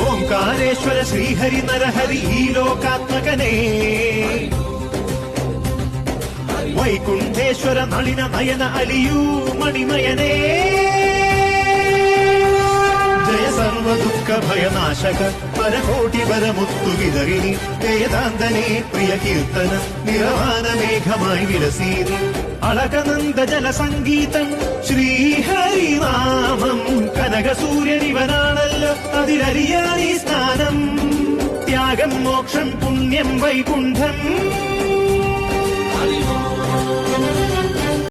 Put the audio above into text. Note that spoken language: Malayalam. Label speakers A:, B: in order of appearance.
A: ഓംകാരേശ്വര ശ്രീഹരി നരഹരി ഈ ലോകാത്മകനേ, വൈകുണ്ഠേശ്വര നളിന നയന അലിയൂ മണിമയനേ, ജയ സർവ ദുഃഖ ഭയനാശക പരകോടി വരമുത്തു വിതറിനി, വേദാന്തനേ പ്രിയ കീർത്തന നിറവാന മേഘമായി വിലസീനി, അളകനന്ദ ജല സംഗീതം ശ്രീഹരിനാമം, കനക സൂര്യനിവനാണല്ലോ അതിലറിയാനീ സ്നാനം, ത്യാഗം മോക്ഷം പുണ്യം വൈകുണ്ഠം